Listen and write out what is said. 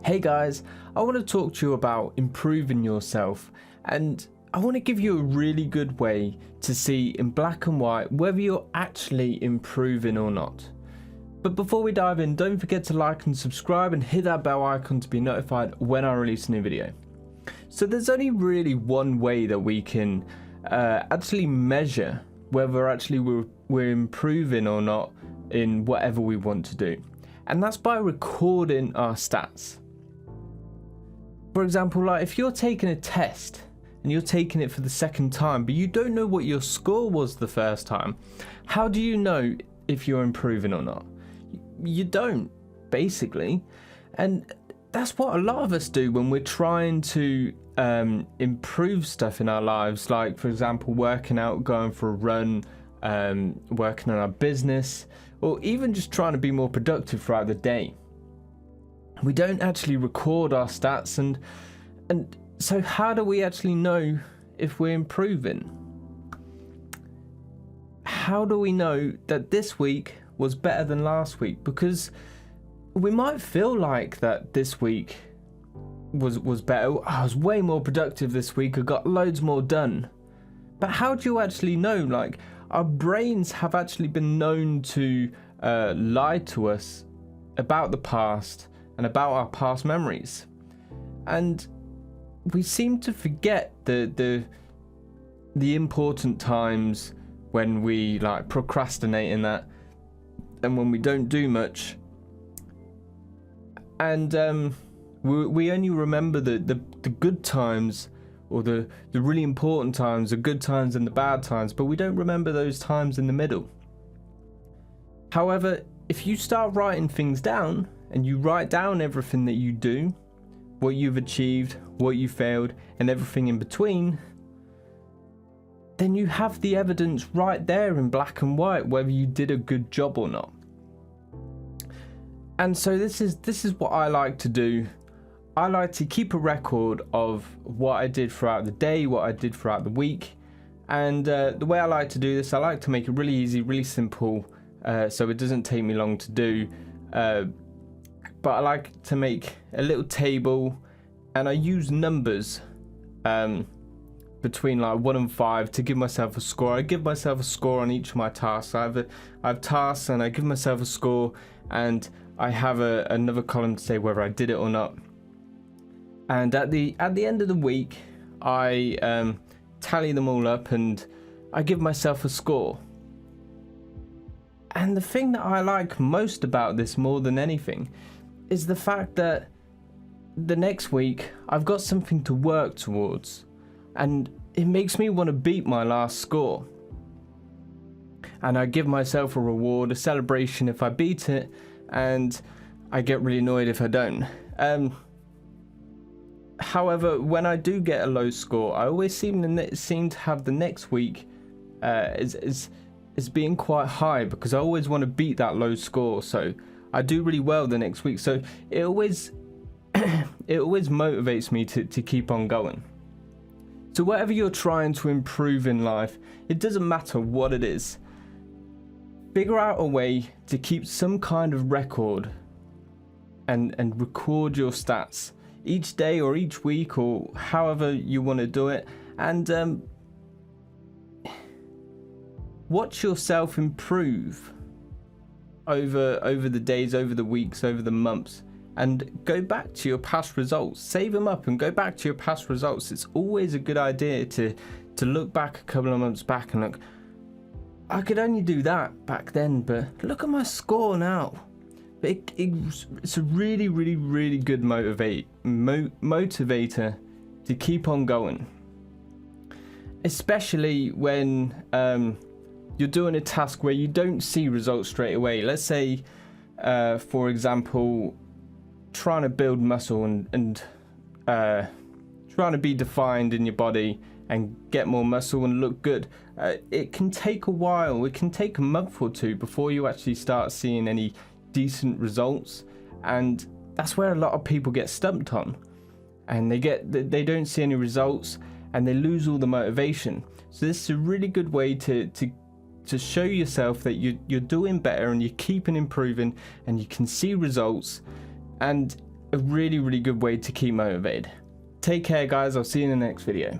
Hey guys, I want to talk to you about improving yourself, and I want to give you a really good way to see in black and white whether you're actually improving or not. But before we dive in, don't forget to like and subscribe and hit that bell icon to be notified when I release a new video. So there's only really one way that we can actually measure whether we're improving or not in whatever we want to do, and that's by recording our stats. For example, like if you're taking a test and you're taking it for the second time, but you don't know what your score was the first time, how do you know if you're improving or not? You don't, basically. And that's what a lot of us do when we're trying to improve stuff in our lives, like for example working out, going for a run, working on our business, or even just trying to be more productive throughout the day. We don't actually record our stats, and so how do we actually know if we're improving? How do we know that this week was better than last week? Because we might feel like that this week was better. I was way more productive this week, I got loads more done. But how do you actually know? Like, our brains have actually been known to lie to us about the past and about our past memories, and we seem to forget the important times when we like procrastinate in that, and when we don't do much, and we only remember the good times, or the really important times, the good times and the bad times, but we don't remember those times in the middle. However, if you start writing things down, and you write down everything that you do, what you've achieved, what you failed, and everything in between, then you have the evidence right there in black and white whether you did a good job or not. And so this is what I like to do. I like to keep a record of what I did throughout the day, what I did throughout the week, and the way I like to do this, I like to make it really easy, really simple, so it doesn't take me long to do. But I like to make a little table, and I use numbers between like 1 and 5 to give myself a score. I give myself a score on each of my tasks. I have tasks, and I give myself a score, and I have another column to say whether I did it or not. And at the end of the week, I tally them all up, and I give myself a score. And the thing that I like most about this, more than anything, is the fact that the next week I've got something to work towards, and it makes me want to beat my last score. And I give myself a reward, a celebration if I beat it, and I get really annoyed if I don't. However, when I do get a low score, I always seem to have the next week as being quite high, because I always want to beat that low score. So I do really well the next week, so it always motivates me to keep on going. So whatever you're trying to improve in life, it doesn't matter what it is, figure out a way to keep some kind of record and record your stats each day or each week, or however you want to do it, and watch yourself improve over the days, over the weeks, over the months, and go back to your past results. Save them up and go back to your past results. It's always a good idea to look back a couple of months back and look, I could only do that back then, but look at my score now. But it's a really, really, really good motivator to keep on going, especially when you're doing a task where you don't see results straight away. Let's say, for example, trying to build muscle and trying to be defined in your body and get more muscle and look good. It can take a while. It can take a month or two before you actually start seeing any decent results, and that's where a lot of people get stumped on, and they don't see any results, and they lose all the motivation. So this is a really good way to show yourself that you're doing better, and you're keeping improving, and you can see results. And a really good way to keep motivated. Take care guys, I'll see you in the next video.